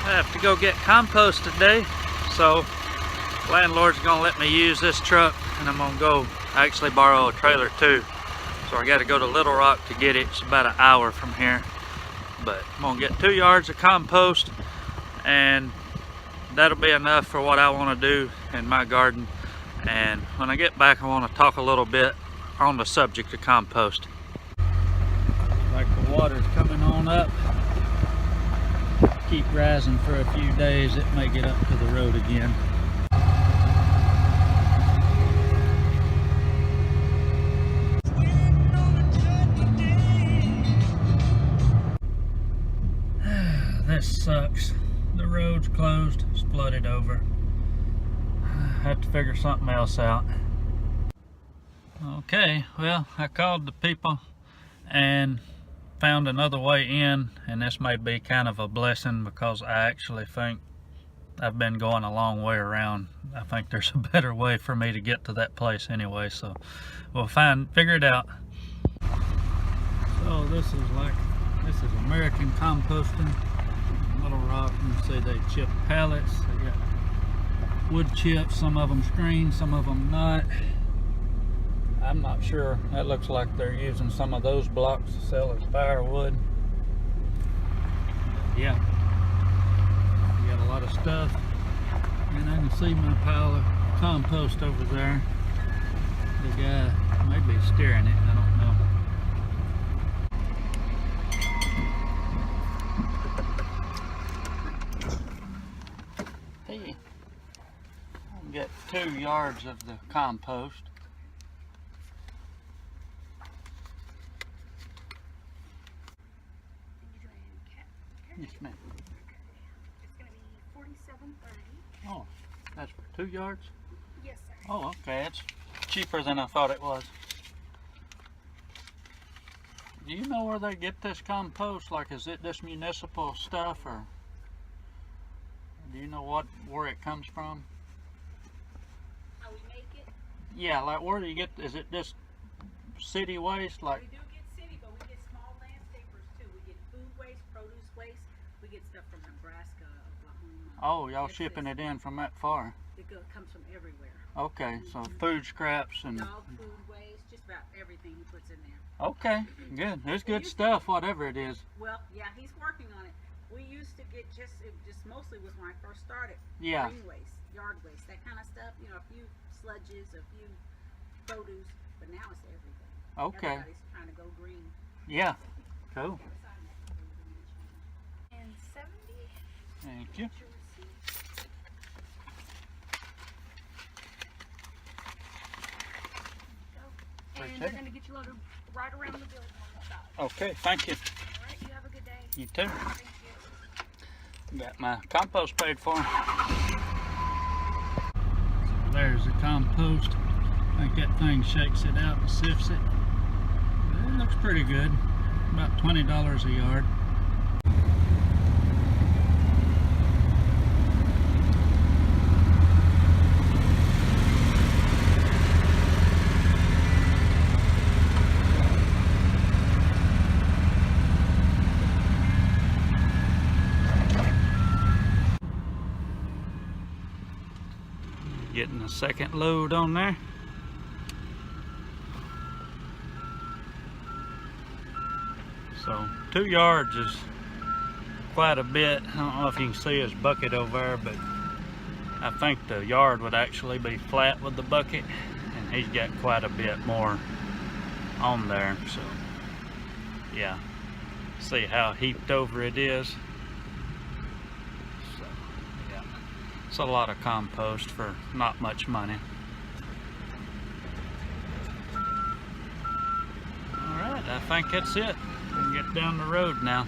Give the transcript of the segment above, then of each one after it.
I have to go get compost today, so landlord's gonna let me use this truck, and I'm gonna go actually borrow a trailer too. So I got to go to Little Rock to get it. It's about an hour from here, but I'm gonna get 2 yards of compost, and that'll be enough for what I want to do in my garden. And when I get back, I want to talk a little bit on the subject of compost. Like the water's coming on up. Keep rising for a few days, it may get up to the road again. This sucks. The road's closed, it's flooded over. I have to figure something else out. Okay, well, I called the people and found another way in, and this may be kind of a blessing because I actually think I've been going a long way around. I think there's a better way for me to get to that place anyway, so we'll figure it out. So this is American Composting, Little Rock. You can see they chip pallets. They got wood chips, some of them screened, some of them not. I'm not sure. That looks like they're using some of those blocks to sell as firewood. Yeah, we got a lot of stuff, and I can see my pile of compost over there. The guy may be steering it, I don't know. Hey, I'll get 2 yards of the compost. Yes, ma'am. It's going to be $47.30. Oh, that's for 2 yards? Yes, sir. Oh, okay. It's cheaper than I thought it was. Do you know where they get this compost? Like, is it this municipal stuff, or do you know where it comes from? How we make it? Yeah, like where do you get? Is it just city waste? Like, We do get city, but we get small landscapers too. We get food waste, produce waste. We get stuff from Nebraska, Oklahoma. oh, y'all shipping it in from that far? It comes from everywhere. Okay, so food scraps and Dog food waste, just about everything he puts in there. okay, good. It's good stuff, whatever it is. Well, yeah, he's working on it. We used to get it just mostly was when I first started. Yeah. Green waste, yard waste, that kind of stuff. You know, a few sludges, a few produce, but now it's everything. Okay. Everybody's trying to go green. Yeah. Cool. And 70. Thank you. And they're going to get you loaded right around the building on the side. Okay, thank you. All right, you have a good day. You too. Thank you. Got my compost paid for. There's the compost. I think that thing shakes it out and sifts it. It looks pretty good. About $20 a yard. Getting a second load on there. So 2 yards is quite a bit. I don't know if you can see his bucket over there, but I think the yard would actually be flat with the bucket, and he's got quite a bit more on there. So yeah, see how heaped over it is. So yeah, it's a lot of compost for not much money. Alright, I think that's it. We can get down the road now.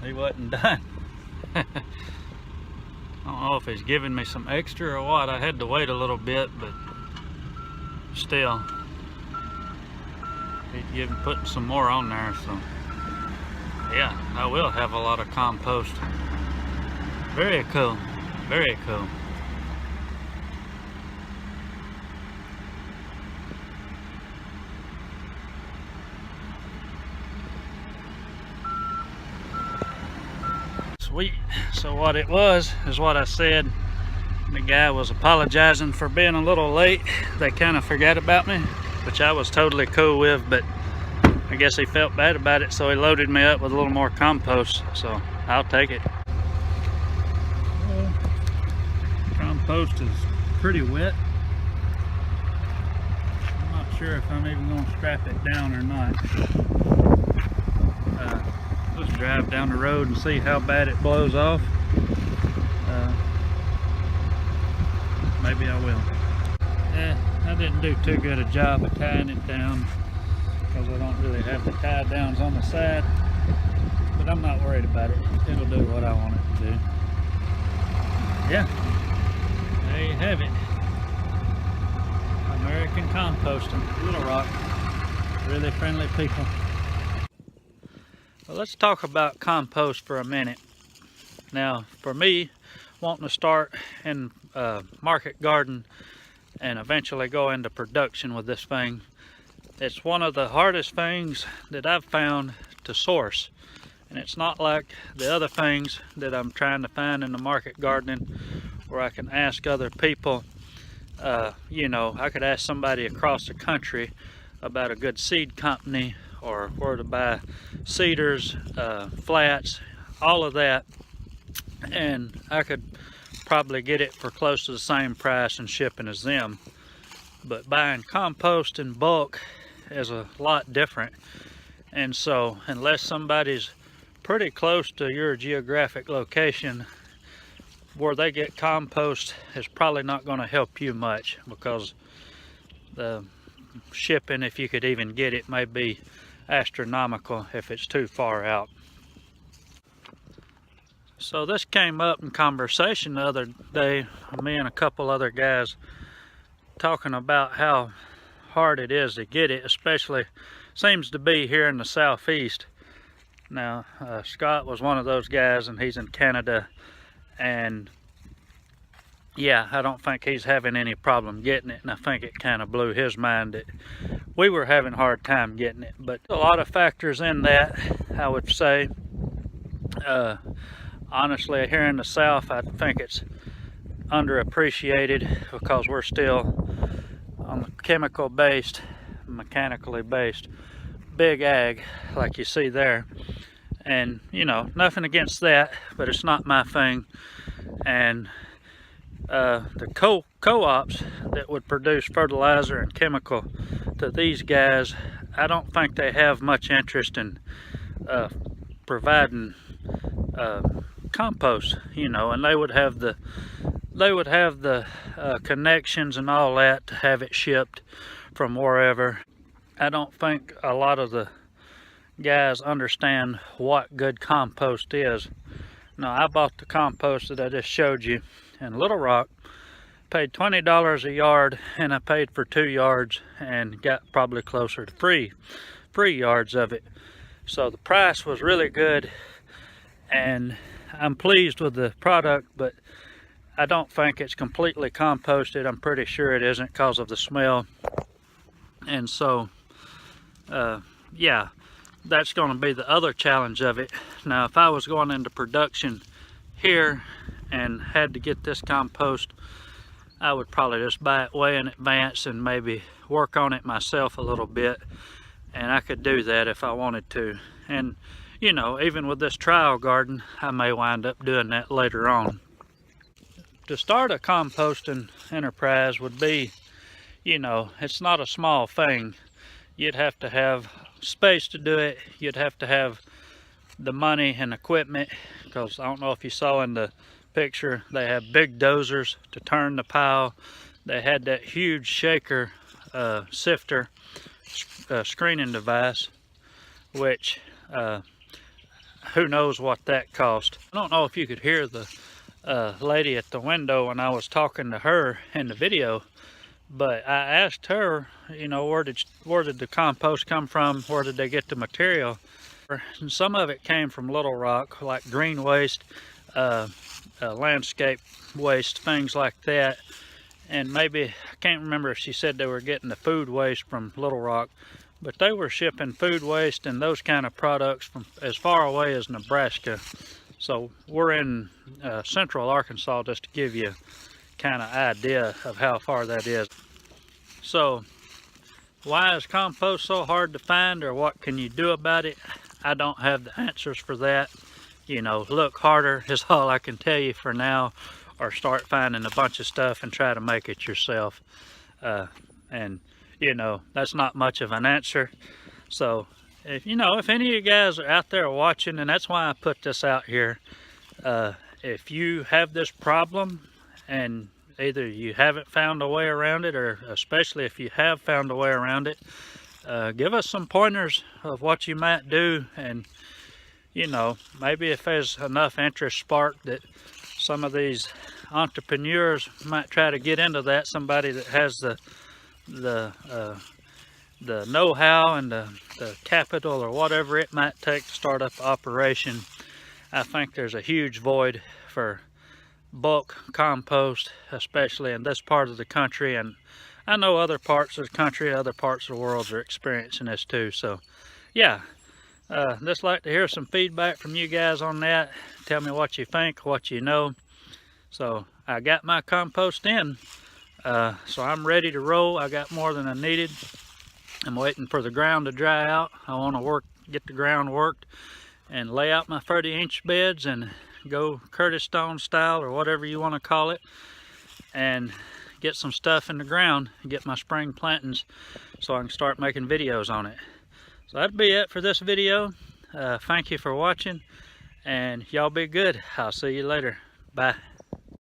He wasn't done. I don't know if he's giving me some extra or what. I had to wait a little bit, but still, he's putting some more on there. So yeah, I will have a lot of compost. Very cool. Very cool. Sweet. So what it was is what I said. The guy was apologizing for being a little late. They kind of forgot about me, which I was totally cool with, but I guess he felt bad about it, so he loaded me up with a little more compost, so I'll take it. Well, compost is pretty wet. I'm not sure if I'm even going to strap it down or not. Let's drive down the road and see how bad it blows off. Maybe I will. I didn't do too good a job of tying it down because I don't really have the tie downs on the side, but I'm not worried about it. It'll do what I want it to do. Yeah, there you have it. American composting, Little Rock. Really friendly people. Well, let's talk about compost for a minute. Now, for me, wanting to start in market garden and eventually go into production with this thing, it's one of the hardest things that I've found to source. And it's not like the other things that I'm trying to find in the market gardening where I can ask other people. You know, I could ask somebody across the country about a good seed company or where to buy seeders, flats, all of that, and I could probably get it for close to the same price and shipping as them. But buying compost in bulk is a lot different, and so unless somebody's pretty close to your geographic location where they get compost, is probably not going to help you much, because the shipping, if you could even get it, may be astronomical if it's too far out. So this came up in conversation the other day, me and a couple other guys talking about how hard it is to get it, especially seems to be here in the southeast. Now Scott was one of those guys, and he's in Canada, and yeah, I don't think he's having any problem getting it, and I think it kind of blew his mind that we were having a hard time getting it. But a lot of factors in that, I would say. Honestly, here in the South, I think it's underappreciated because we're still on the chemical based, mechanically based, big ag like you see there. And you know, nothing against that, but it's not my thing. And the co-ops that would produce fertilizer and chemical to these guys, I don't think they have much interest in providing compost, you know, and they would have the connections and all that to have it shipped from wherever. I don't think a lot of the guys understand what good compost is. Now, I bought the compost that I just showed you in Little Rock, paid $20 a yard, and I paid for 2 yards and got probably closer to three yards of it. So the price was really good, and I'm pleased with the product, but I don't think it's completely composted. I'm pretty sure it isn't because of the smell. And so yeah, that's going to be the other challenge of it. Now, if I was going into production here and had to get this compost, I would probably just buy it way in advance and maybe work on it myself a little bit, and I could do that if I wanted to. And you know, even with this trial garden, I may wind up doing that later on. To start a composting enterprise would be, you know, it's not a small thing. You'd have to have space to do it. You'd have to have the money and equipment, because I don't know if you saw in the picture, they have big dozers to turn the pile. They had that huge shaker sifter screening device, which who knows what that cost. I don't know if you could hear the lady at the window when I was talking to her in the video, but I asked her, you know, where did the compost come from? Where did they get the material? And some of it came from Little Rock, like green waste, landscape waste, things like that. And maybe, I can't remember if she said they were getting the food waste from Little Rock, but they were shipping food waste and those kind of products from as far away as Nebraska. So we're in central Arkansas, just to give you kind of idea of how far that is. So why is compost so hard to find, or what can you do about it? I don't have the answers for that. You know, look harder is all I can tell you for now, or start finding a bunch of stuff and try to make it yourself. And you know, that's not much of an answer. So if you know, if any of you guys are out there watching, and that's why I put this out here, if you have this problem and either you haven't found a way around it, or especially if you have found a way around it, give us some pointers of what you might do. And you know, maybe if there's enough interest sparked that some of these entrepreneurs might try to get into that, somebody that has the know-how and the capital or whatever it might take to start up an operation. I think there's a huge void for bulk compost, especially in this part of the country, and I know other parts of the country, other parts of the world are experiencing this too. So yeah, just like to hear some feedback from you guys on that. Tell me what you think, what you know. So I got my compost in, so I'm ready to roll. I got more than I needed. I'm waiting for the ground to dry out. I want to get the ground worked and lay out my 30-inch beds and go Curtis Stone style, or whatever you want to call it, and get some stuff in the ground and get my spring plantings so I can start making videos on it. So that'd be it for this video. Thank you for watching, and y'all be good. I'll see you later. Bye.